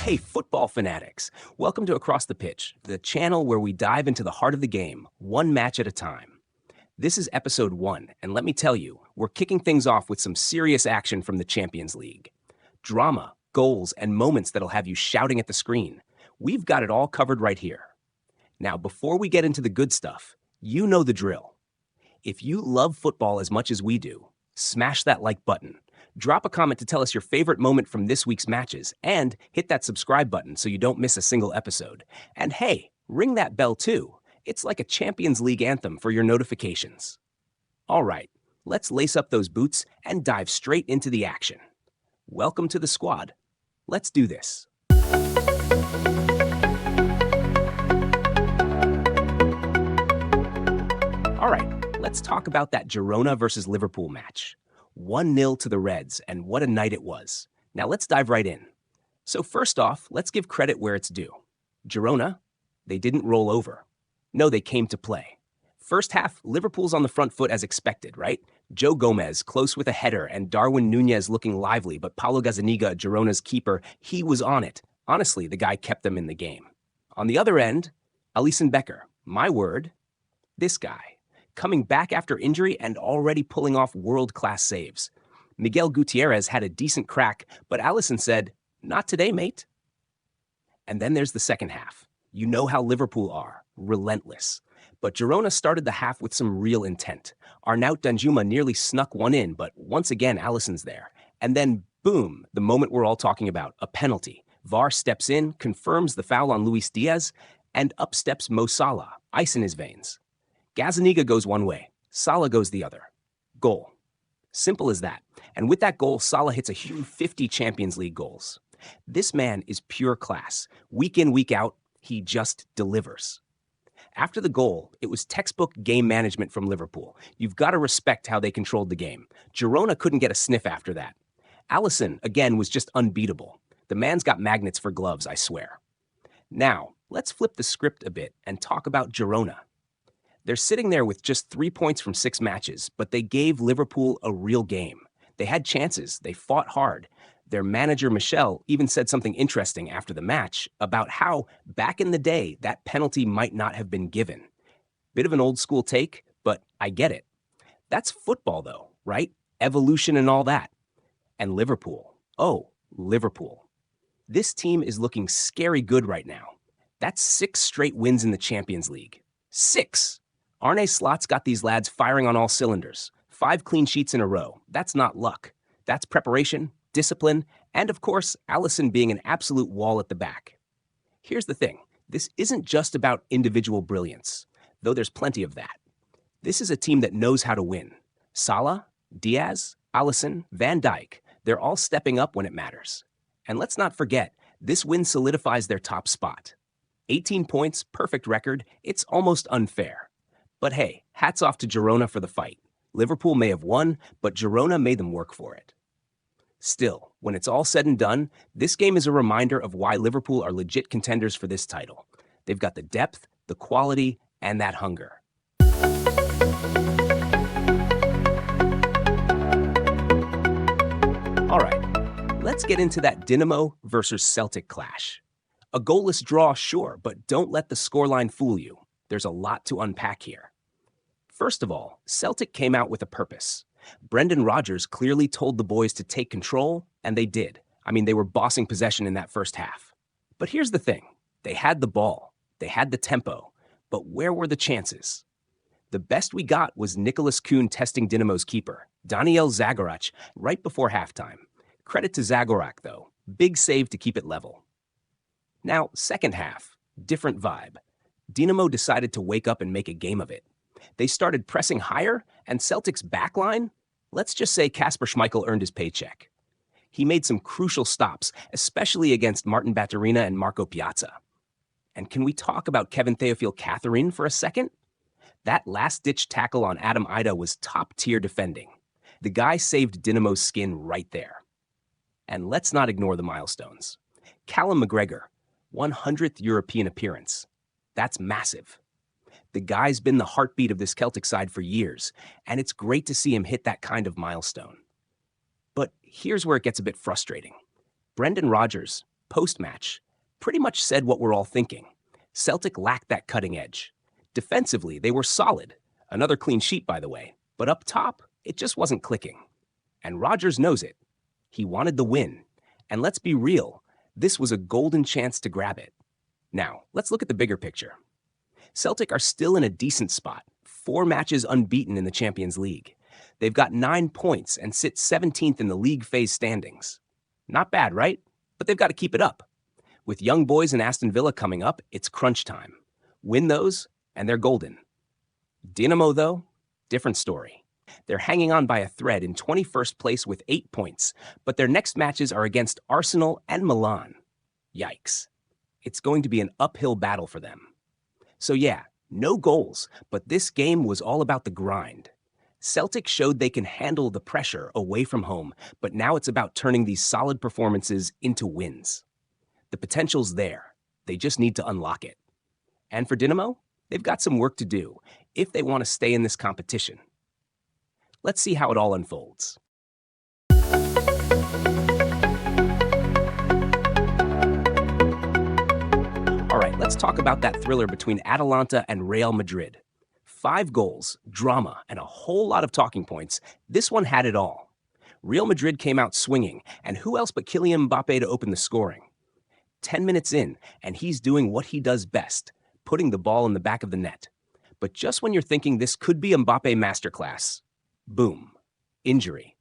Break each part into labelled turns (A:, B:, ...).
A: Hey, football fanatics! Welcome to Across the Pitch, the channel where we dive into the heart of the game, one match at a time. This is episode 1, and let me tell you, we're kicking things off with some serious action from the Champions League. Drama, goals, and moments that'll have you shouting at the screen. We've got it all covered right here. Now, before we get into the good stuff, you know the drill. If you love football as much as we do, smash that like button. Drop a comment to tell us your favorite moment from this week's matches, and hit that subscribe button so you don't miss a single episode. And hey, ring that bell too. It's like a Champions League anthem for your notifications. All right, let's lace up those boots and dive straight into the action. Welcome to the squad. Let's do this. All right, let's talk about that Girona versus Liverpool match. 1-0 to the Reds, and what a night it was. Now let's dive right in. So first off, let's give credit where it's due. Girona, they didn't roll over. No, they came to play. First half, Liverpool's on the front foot as expected, right? Joe Gomez close with a header and Darwin Núñez looking lively, but Paulo Gazzaniga, Girona's keeper, he was on it. Honestly, the guy kept them in the game. On the other end, Alisson Becker, my word, this guy. Coming back after injury and already pulling off world-class saves. Miguel Gutierrez had a decent crack, but Alisson said, "Not today, mate." And then there's the second half. You know how Liverpool are, relentless. But Girona started the half with some real intent. Arnaut Danjuma nearly snuck one in, but once again, Alisson's there. And then, boom, the moment we're all talking about, a penalty. VAR steps in, confirms the foul on Luis Diaz, and up steps Mo Salah, ice in his veins. Gazzaniga goes one way, Salah goes the other. Goal. Simple as that. And with that goal, Salah hits a huge 50 Champions League goals. This man is pure class. Week in, week out, he just delivers. After the goal, it was textbook game management from Liverpool. You've got to respect how they controlled the game. Girona couldn't get a sniff after that. Alisson, again, was just unbeatable. The man's got magnets for gloves, I swear. Now, let's flip the script a bit and talk about Girona. They're sitting there with just 3 points from 6 matches, but they gave Liverpool a real game. They had chances, they fought hard. Their manager, Michel, even said something interesting after the match about how, back in the day, that penalty might not have been given. Bit of an old school take, but I get it. That's football though, right? Evolution and all that. And Liverpool. Oh, Liverpool. This team is looking scary good right now. That's 6 straight wins in the Champions League. 6! Arne Slot's got these lads firing on all cylinders. 5 clean sheets in a row. That's not luck. That's preparation, discipline, and of course, Alisson being an absolute wall at the back. Here's the thing. This isn't just about individual brilliance, though there's plenty of that. This is a team that knows how to win. Salah, Diaz, Alisson, Van Dijk, they're all stepping up when it matters. And let's not forget, this win solidifies their top spot. 18 points, perfect record, it's almost unfair. But hey, hats off to Girona for the fight. Liverpool may have won, but Girona made them work for it. Still, when it's all said and done, this game is a reminder of why Liverpool are legit contenders for this title. They've got the depth, the quality, and that hunger. All right, let's get into that Dinamo versus Celtic clash. A goalless draw, sure, but don't let the scoreline fool you. There's a lot to unpack here. First of all, Celtic came out with a purpose. Brendan Rodgers clearly told the boys to take control, and they did. I mean, they were bossing possession in that first half. But here's the thing. They had the ball. They had the tempo. But where were the chances? The best we got was Nicholas Kuhn testing Dinamo's keeper, Daniel Zagorac, right before halftime. Credit to Zagorac, though. Big save to keep it level. Now, second half, different vibe. Dinamo decided to wake up and make a game of it. They started pressing higher, and Celtic's backline, let's just say Kasper Schmeichel earned his paycheck. He made some crucial stops, especially against Martin Baturina and Marco Piazza. And can we talk about Kevin Theophile-Catherine for a second? That last-ditch tackle on Adam Ida was top-tier defending. The guy saved Dinamo's skin right there. And let's not ignore the milestones. Callum McGregor, 100th European appearance. That's massive. The guy's been the heartbeat of this Celtic side for years, and it's great to see him hit that kind of milestone. But here's where it gets a bit frustrating. Brendan Rodgers, Post-match, pretty much said what we're all thinking. Celtic lacked that cutting edge. Defensively, they were solid. Another clean sheet, by the way. But up top, it just wasn't clicking. And Rodgers knows it. He wanted the win. And let's be real, this was a golden chance to grab it. Now, let's look at the bigger picture. Celtic are still in a decent spot, 4 matches unbeaten in the Champions League. They've got 9 points and sit 17th in the league phase standings. Not bad, right? But they've got to keep it up. With Young Boys and Aston Villa coming up, it's crunch time. Win those, and they're golden. Dinamo, though, different story. They're hanging on by a thread in 21st place with 8 points, but their next matches are against Arsenal and Milan. Yikes. It's going to be an uphill battle for them. So yeah, no goals, but this game was all about the grind. Celtic showed they can handle the pressure away from home, but now it's about turning these solid performances into wins. The potential's there. They just need to unlock it. And for Dinamo, they've got some work to do if they want to stay in this competition. Let's see how it all unfolds. All right, let's talk about that thriller between Atalanta and Real Madrid. 5 goals, drama, and a whole lot of talking points. This one had it all. Real Madrid came out swinging, and who else but Kylian Mbappé to open the scoring? 10 minutes in, and he's doing what he does best, putting the ball in the back of the net. But just when you're thinking this could be Mbappé masterclass, boom, injury.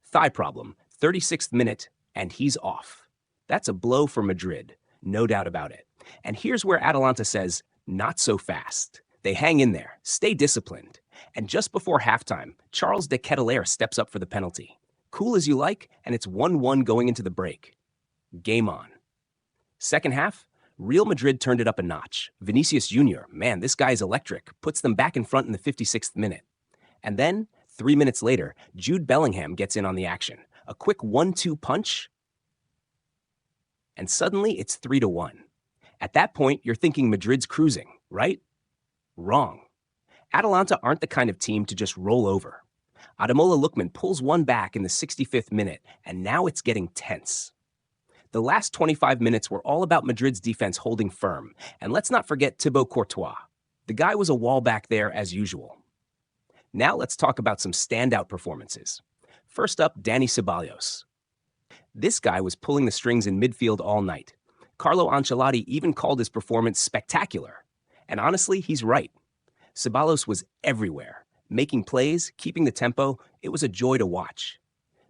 A: Thigh problem, 36th minute, and he's off. That's a blow for Madrid, no doubt about it. And here's where Atalanta says, not so fast. They hang in there, stay disciplined. And just before halftime, Charles de Ketelaere steps up for the penalty. Cool as you like, and it's 1-1 going into the break. Game on. Second half, Real Madrid turned it up a notch. Vinicius Jr., man, this guy's electric, puts them back in front in the 56th minute. And then, 3 minutes later, Jude Bellingham gets in on the action. A quick 1-2 punch, and suddenly it's 3-1. At that point, you're thinking Madrid's cruising, right? Wrong. Atalanta aren't the kind of team to just roll over. Ademola Lookman pulls one back in the 65th minute, and now it's getting tense. The last 25 minutes were all about Madrid's defense holding firm, and let's not forget Thibaut Courtois. The guy was a wall back there as usual. Now let's talk about some standout performances. First up, Dani Ceballos. This guy was pulling the strings in midfield all night. Carlo Ancelotti even called his performance spectacular. And honestly, he's right. Ceballos was everywhere, making plays, keeping the tempo. It was a joy to watch.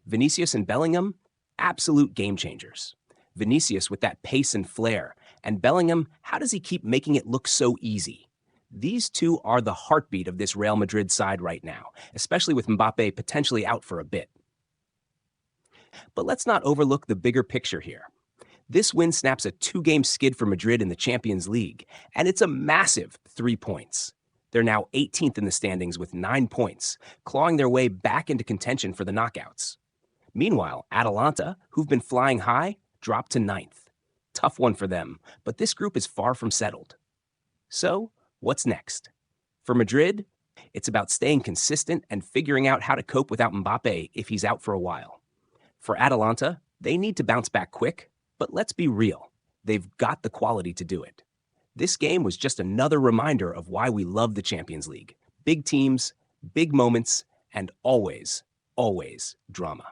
A: Vinicius and Bellingham, absolute game changers. Vinicius with that pace and flair, and Bellingham, how does he keep making it look so easy? These two are the heartbeat of this Real Madrid side right now, especially with Mbappé potentially out for a bit. But let's not overlook the bigger picture here. This win snaps a 2-game skid for Madrid in the Champions League, and it's a massive 3 points. They're now 18th in the standings with 9 points, clawing their way back into contention for the knockouts. Meanwhile, Atalanta, who've been flying high, dropped to 9th. Tough one for them, but this group is far from settled. So, what's next? For Madrid, it's about staying consistent and figuring out how to cope without Mbappé if he's out for a while. For Atalanta, they need to bounce back quick, but let's be real. They've got the quality to do it. This game was just another reminder of why we love the Champions League. Big teams, big moments, and always, always drama.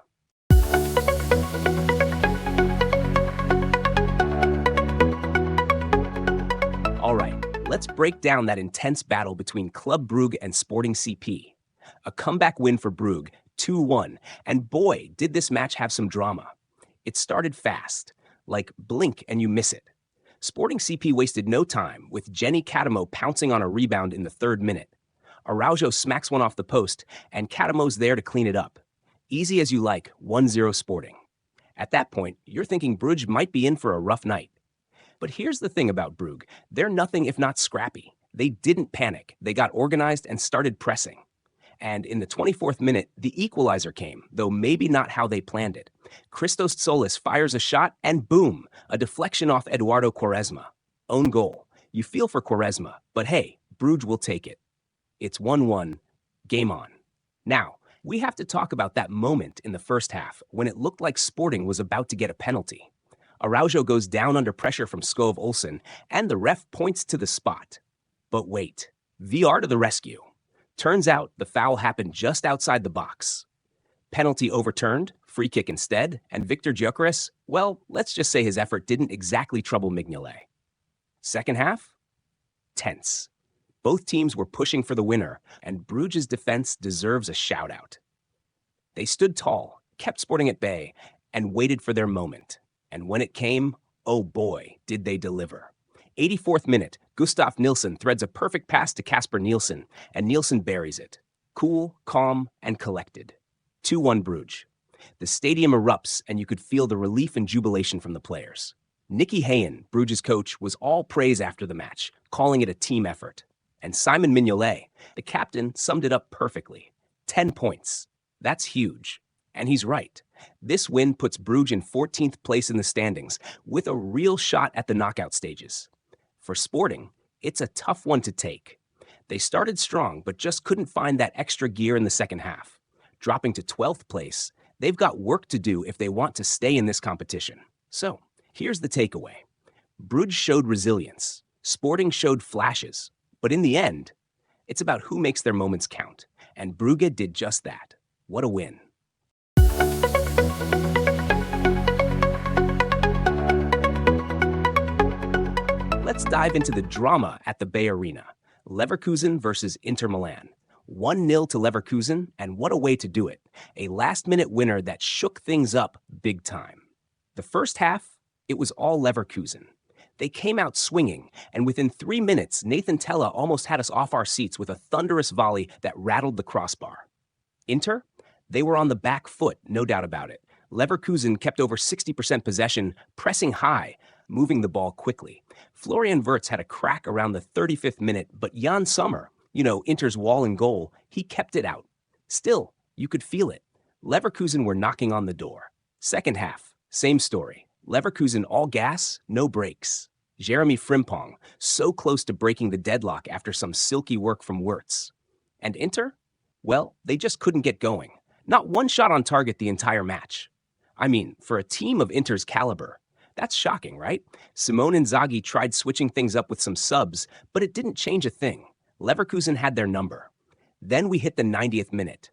A: All right, let's break down that intense battle between Club Brugge and Sporting CP. A comeback win for Brugge, 2-1, and boy, did this match have some drama. It started fast, like blink and you miss it. Sporting CP wasted no time, with Jenny Catamo pouncing on a rebound in the 3rd minute. Araujo smacks one off the post, and Catamo's there to clean it up. Easy as you like, 1-0 Sporting. At that point, you're thinking Brugge might be in for a rough night. But here's the thing about Brugge. They're nothing if not scrappy. They didn't panic. They got organized and started pressing. And in the 24th minute, the equalizer came, though maybe not how they planned it. Christos Solis fires a shot, and boom, a deflection off Eduardo Quaresma. Own goal. You feel for Quaresma, but hey, Brugge will take it. It's 1-1, game on. Now, we have to talk about that moment in the first half when it looked like Sporting was about to get a penalty. Araujo goes down under pressure from Skov Olsen, and the ref points to the spot. But wait, VR to the rescue. Turns out the foul happened just outside the box. Penalty overturned, free kick instead, and Victor Gyökeres, well, let's just say his effort didn't exactly trouble Mignolet. Second half? Tense. Both teams were pushing for the winner, and Bruges' defense deserves a shout-out. They stood tall, kept Sporting at bay, and waited for their moment. And when it came, oh boy, did they deliver. 84th minute, Gustav Nilsson threads a perfect pass to Kasper Nielsen, and Nielsen buries it. Cool, calm, and collected. 2-1 Bruges. The stadium erupts, and you could feel the relief and jubilation from the players. Nicky Hayen, Bruges' coach, was all praise after the match, calling it a team effort. And Simon Mignolet, the captain, summed it up perfectly. 10 points. That's huge. And he's right. This win puts Bruges in 14th place in the standings, with a real shot at the knockout stages. For Sporting, it's a tough one to take. They started strong, but just couldn't find that extra gear in the second half. Dropping to 12th place, they've got work to do if they want to stay in this competition. So, here's the takeaway. Bruges showed resilience. Sporting showed flashes. But in the end, it's about who makes their moments count. And Brugge did just that. What a win. Let's dive into the drama at the Bay Arena. Leverkusen versus Inter Milan. 1-0 to Leverkusen, and what a way to do it. A last-minute winner that shook things up big time. The first half, it was all Leverkusen. They came out swinging, and within 3 minutes, Nathan Tella almost had us off our seats with a thunderous volley that rattled the crossbar. Inter? They were on the back foot, no doubt about it. Leverkusen kept over 60% possession, pressing high, moving the ball quickly. Florian Wirtz had a crack around the 35th minute, but Jan Sommer, Inter's wall and goal, he kept it out. Still, you could feel it. Leverkusen were knocking on the door. Second half, same story. Leverkusen all gas, no brakes. Jeremy Frimpong, so close to breaking the deadlock after some silky work from Wirtz. And Inter? Well, they just couldn't get going. Not one shot on target the entire match. I mean, for a team of Inter's caliber, that's shocking, right? Simone Inzaghi tried switching things up with some subs, but it didn't change a thing. Leverkusen had their number. Then we hit the 90th minute.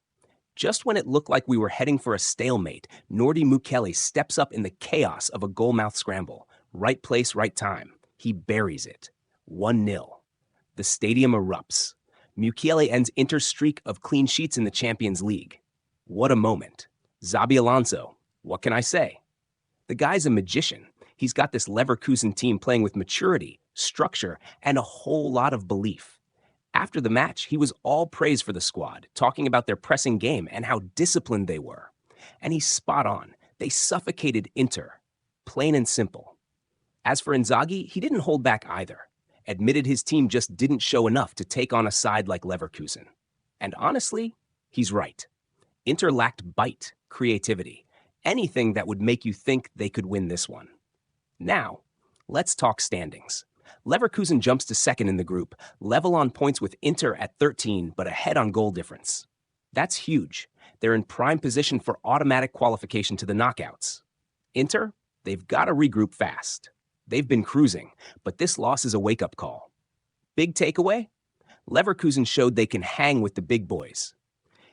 A: Just when it looked like we were heading for a stalemate, Nordi Mukiele steps up in the chaos of a goalmouth scramble. Right place, right time. He buries it. 1-0. The stadium erupts. Mukiele ends Inter's streak of clean sheets in the Champions League. What a moment. Xabi Alonso, what can I say? The guy's a magician. He's got this Leverkusen team playing with maturity, structure, and a whole lot of belief. After the match, he was all praise for the squad, talking about their pressing game and how disciplined they were. And he's spot on. They suffocated Inter. Plain and simple. As for Inzaghi, he didn't hold back either. Admitted his team just didn't show enough to take on a side like Leverkusen. And honestly, he's right. Inter lacked bite, creativity, anything that would make you think they could win this one. Now, let's talk standings. Leverkusen jumps to second in the group, level on points with Inter at 13, but ahead on goal difference. That's huge. They're in prime position for automatic qualification to the knockouts. Inter, they've got to regroup fast. They've been cruising, but this loss is a wake-up call. Big takeaway? Leverkusen showed they can hang with the big boys.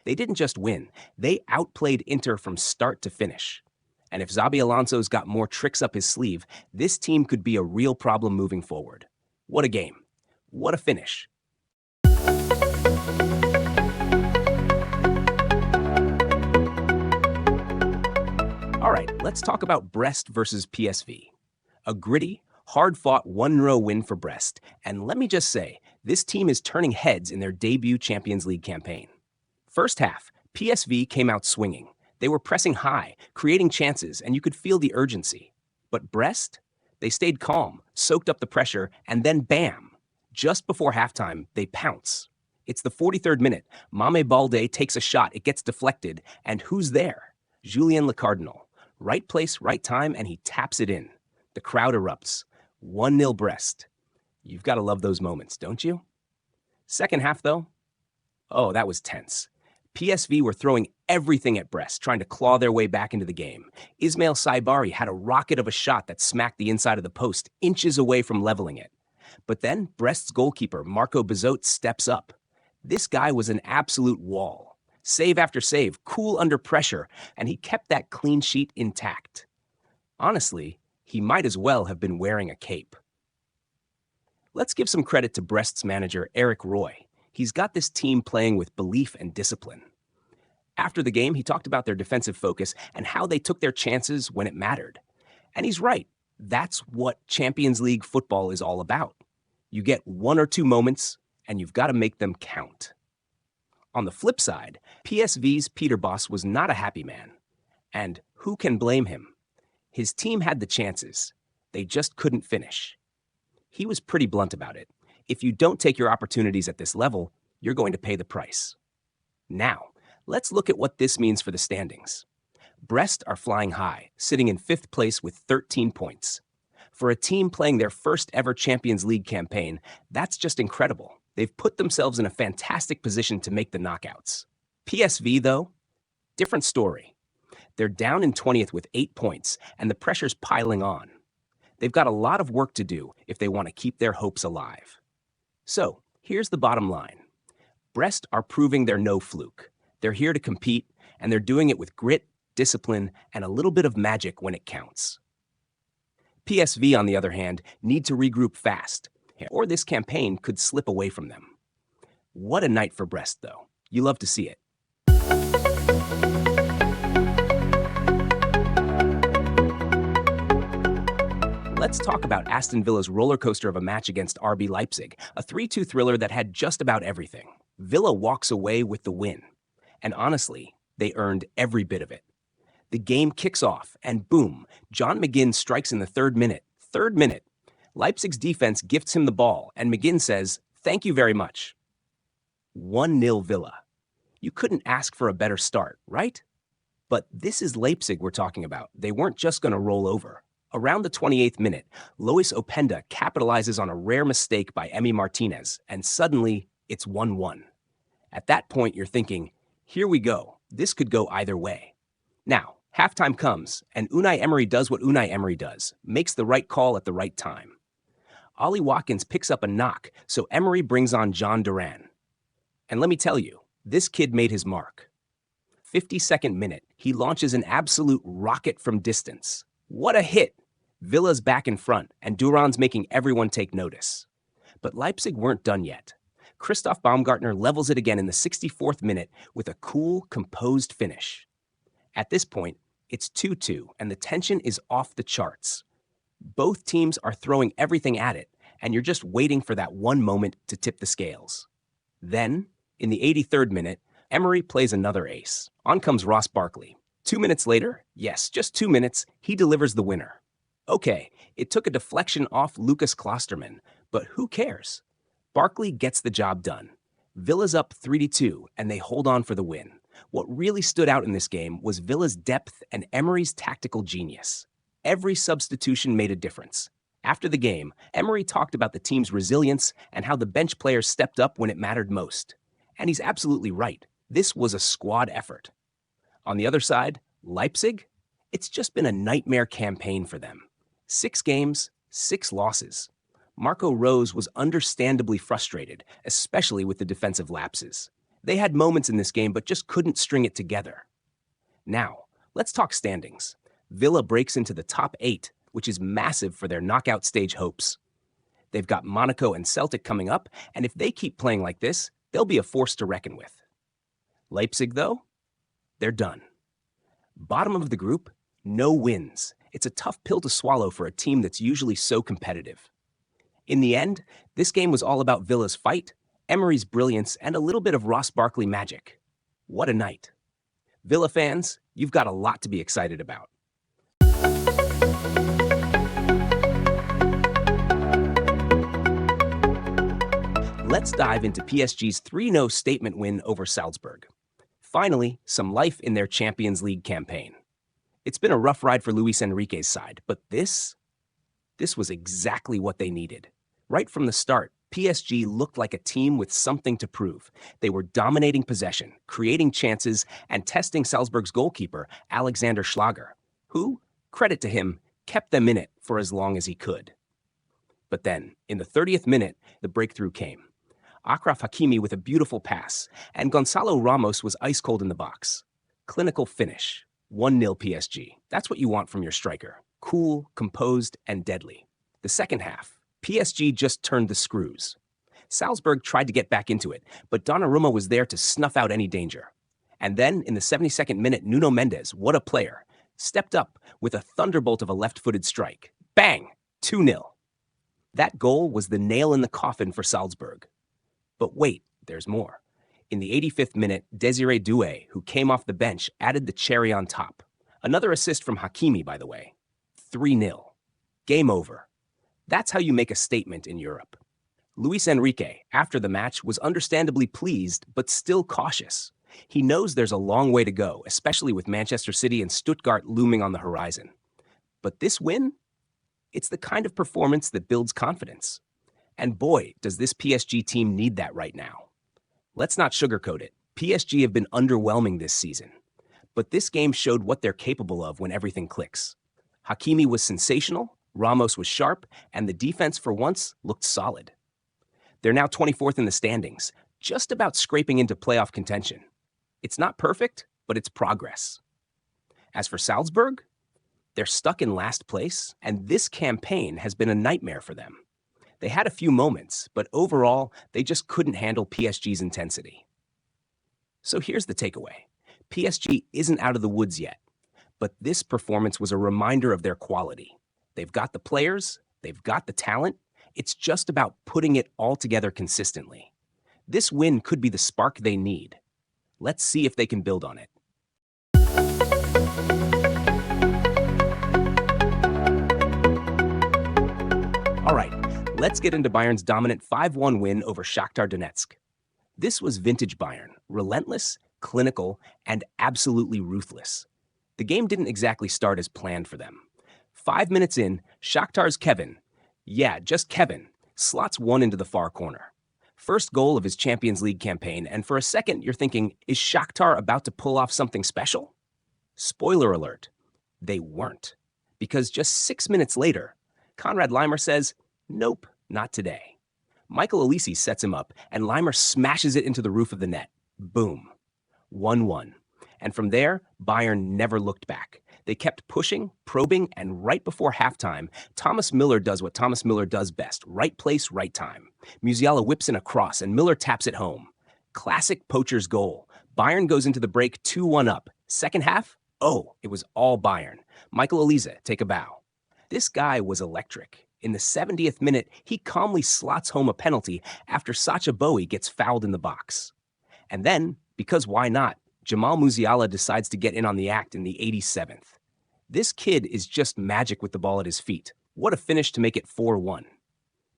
A: They didn't just win, they outplayed Inter from start to finish. And if Xabi Alonso's got more tricks up his sleeve, this team could be a real problem moving forward. What a game. What a finish. All right, let's talk about Brest versus PSV. A gritty, hard-fought 1-0 win for Brest. And let me just say, this team is turning heads in their debut Champions League campaign. First half, PSV came out swinging. They were pressing high, creating chances, and you could feel the urgency. But Brest? They stayed calm, soaked up the pressure, and then bam! Just before halftime, they pounce. It's the 43rd minute. Mame Balde takes a shot, it gets deflected, and who's there? Julien Le Cardinal. Right place, right time, and he taps it in. The crowd erupts. 1-0 Brest. You've got to love those moments, don't you? Second half, though? Oh, that was tense. PSV were throwing everything at Brest, trying to claw their way back into the game. Ismail Saibari had a rocket of a shot that smacked the inside of the post, inches away from leveling it. But then Brest's goalkeeper, Marco Bizot, steps up. This guy was an absolute wall. Save after save, cool under pressure, and he kept that clean sheet intact. Honestly, he might as well have been wearing a cape. Let's give some credit to Brest's manager, Eric Roy. He's got this team playing with belief and discipline. After the game, he talked about their defensive focus and how they took their chances when it mattered. And he's right. That's what Champions League football is all about. You get one or two moments, and you've got to make them count. On the flip side, PSV's Peter Bosz was not a happy man. And who can blame him? His team had the chances. They just couldn't finish. He was pretty blunt about it. If you don't take your opportunities at this level, you're going to pay the price. Now, let's look at what this means for the standings. Brest are flying high, sitting in 5th place with 13 points. For a team playing their first ever Champions League campaign, that's just incredible. They've put themselves in a fantastic position to make the knockouts. PSV, though, different story. They're down in 20th with 8 points, and the pressure's piling on. They've got a lot of work to do if they want to keep their hopes alive. So, here's the bottom line. Brest are proving they're no fluke. They're here to compete, and they're doing it with grit, discipline, and a little bit of magic when it counts. PSV, on the other hand, need to regroup fast, or this campaign could slip away from them. What a night for Brest, though. You love to see it. Let's talk about Aston Villa's roller coaster of a match against RB Leipzig, a 3-2 thriller that had just about everything. Villa walks away with the win. And honestly, they earned every bit of it. The game kicks off, and boom, John McGinn strikes in the 3rd minute. 3rd minute. Leipzig's defense gifts him the ball, and McGinn says, "Thank you very much." 1-0 Villa. You couldn't ask for a better start, right? But this is Leipzig we're talking about. They weren't just going to roll over. Around the 28th minute, Lois Openda capitalizes on a rare mistake by Emi Martinez, and suddenly it's 1-1. At that point, you're thinking, here we go. This could go either way. Now, halftime comes, and Unai Emery does what Unai Emery does, makes the right call at the right time. Ollie Watkins picks up a knock, so Emery brings on John Duran. And let me tell you, this kid made his mark. 52nd minute, he launches an absolute rocket from distance. What a hit! Villa's back in front, and Duran's making everyone take notice. But Leipzig weren't done yet. Christoph Baumgartner levels it again in the 64th minute with a cool, composed finish. At this point, it's 2-2, and the tension is off the charts. Both teams are throwing everything at it, and you're just waiting for that one moment to tip the scales. Then, in the 83rd minute, Emery plays another ace. On comes Ross Barkley. 2 minutes later, yes, just 2 minutes, he delivers the winner. Okay, it took a deflection off Lucas Klosterman, but who cares? Barkley gets the job done. Villa's up 3-2, and they hold on for the win. What really stood out in this game was Villa's depth and Emery's tactical genius. Every substitution made a difference. After the game, Emery talked about the team's resilience and how the bench players stepped up when it mattered most. And he's absolutely right. This was a squad effort. On the other side, Leipzig? It's just been a nightmare campaign for them. 6 games, 6 losses. Marco Rose was understandably frustrated, especially with the defensive lapses. They had moments in this game but just couldn't string it together. Now, let's talk standings. Villa breaks into the top 8, which is massive for their knockout stage hopes. They've got Monaco and Celtic coming up, and if they keep playing like this, they'll be a force to reckon with. Leipzig, though, they're done. Bottom of the group, no wins. It's a tough pill to swallow for a team that's usually so competitive. In the end, this game was all about Villa's fight, Emery's brilliance, and a little bit of Ross Barkley magic. What a night. Villa fans, you've got a lot to be excited about. Let's dive into PSG's 3-0 statement win over Salzburg. Finally, some life in their Champions League campaign. It's been a rough ride for Luis Enrique's side, but this was exactly what they needed. Right from the start, PSG looked like a team with something to prove. They were dominating possession, creating chances, and testing Salzburg's goalkeeper, Alexander Schlager, who, credit to him, kept them in it for as long as he could. But then, in the 30th minute, the breakthrough came. Achraf Hakimi with a beautiful pass, and Gonzalo Ramos was ice cold in the box. Clinical finish. 1-0 PSG. That's what you want from your striker. Cool, composed, and deadly. The second half, PSG just turned the screws. Salzburg tried to get back into it, but Donnarumma was there to snuff out any danger. And then, in the 72nd minute, Nuno Mendes, what a player, stepped up with a thunderbolt of a left-footed strike. Bang! 2-0. That goal was the nail in the coffin for Salzburg. But wait, there's more. In the 85th minute, Desiré Doué, who came off the bench, added the cherry on top. Another assist from Hakimi, by the way. 3-0. Game over. That's how you make a statement in Europe. Luis Enrique, after the match, was understandably pleased, but still cautious. He knows there's a long way to go, especially with Manchester City and Stuttgart looming on the horizon. But this win? It's the kind of performance that builds confidence. And boy, does this PSG team need that right now. Let's not sugarcoat it. PSG have been underwhelming this season. But this game showed what they're capable of when everything clicks. Hakimi was sensational, Ramos was sharp, and the defense for once looked solid. They're now 24th in the standings, just about scraping into playoff contention. It's not perfect, but it's progress. As for Salzburg, they're stuck in last place, and this campaign has been a nightmare for them. They had a few moments, but overall, they just couldn't handle PSG's intensity. So here's the takeaway. PSG isn't out of the woods yet, but this performance was a reminder of their quality. They've got the players, they've got the talent, it's just about putting it all together consistently. This win could be the spark they need. Let's see if they can build on it. All right, let's get into Bayern's dominant 5-1 win over Shakhtar Donetsk. This was vintage Bayern, relentless, clinical, and absolutely ruthless. The game didn't exactly start as planned for them. 5 minutes in, Shakhtar's Kevin, just Kevin, slots one into the far corner. First goal of his Champions League campaign, and for a second you're thinking, is Shakhtar about to pull off something special? Spoiler alert, they weren't. Because just 6 minutes later, Konrad Laimer says, nope, not today. Michael Olise sets him up, and Laimer smashes it into the roof of the net. Boom. 1-1. And from there, Bayern never looked back. They kept pushing, probing, and right before halftime, Thomas Müller does what Thomas Müller does best. Right place, right time. Musiala whips in a cross, and Müller taps it home. Classic poacher's goal. Bayern goes into the break 2-1 up. Second half? Oh, it was all Bayern. Michael Olise, take a bow. This guy was electric. In the 70th minute, he calmly slots home a penalty after Sacha Boey gets fouled in the box. And then, because why not, Jamal Musiala decides to get in on the act in the 87th. This kid is just magic with the ball at his feet. What a finish to make it 4-1.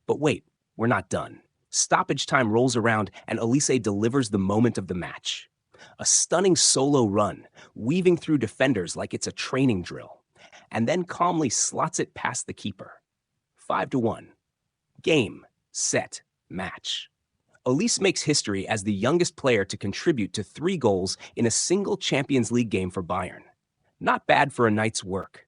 A: But wait, we're not done. Stoppage time rolls around and Olise delivers the moment of the match. A stunning solo run, weaving through defenders like it's a training drill, and then calmly slots it past the keeper. 5-1. Game, set, match. Olise makes history as the youngest player to contribute to 3 goals in a single Champions League game for Bayern. Not bad for a night's work.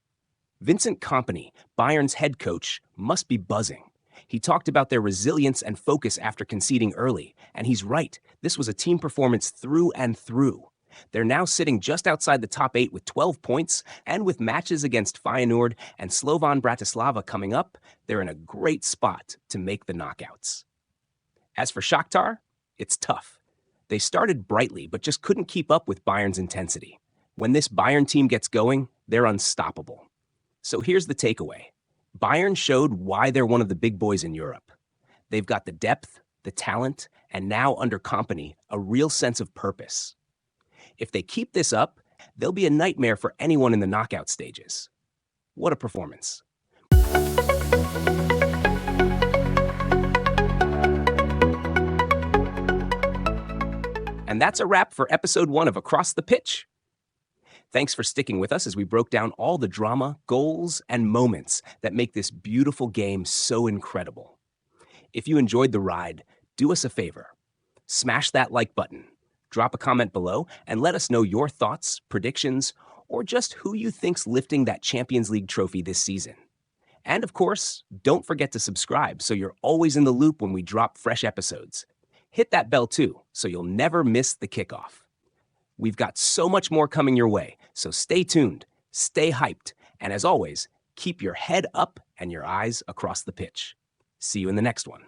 A: Vincent Kompany, Bayern's head coach, must be buzzing. He talked about their resilience and focus after conceding early, and he's right. This was a team performance through and through. They're now sitting just outside the top 8 with 12 points, and with matches against Feyenoord and Slovan Bratislava coming up, they're in a great spot to make the knockouts. As for Shakhtar, it's tough. They started brightly, but just couldn't keep up with Bayern's intensity. When this Bayern team gets going, they're unstoppable. So here's the takeaway. Bayern showed why they're one of the big boys in Europe. They've got the depth, the talent, and now under Kompany, a real sense of purpose. If they keep this up, they'll be a nightmare for anyone in the knockout stages. What a performance. And that's a wrap for episode 1 of Across the Pitch. Thanks for sticking with us as we broke down all the drama, goals, and moments that make this beautiful game so incredible. If you enjoyed the ride, do us a favor. Smash that like button, drop a comment below, and let us know your thoughts, predictions, or just who you think's lifting that Champions League trophy this season. And of course, don't forget to subscribe so you're always in the loop when we drop fresh episodes. Hit that bell too, so you'll never miss the kickoff. We've got so much more coming your way, so stay tuned, stay hyped, and as always, keep your head up and your eyes across the pitch. See you in the next one.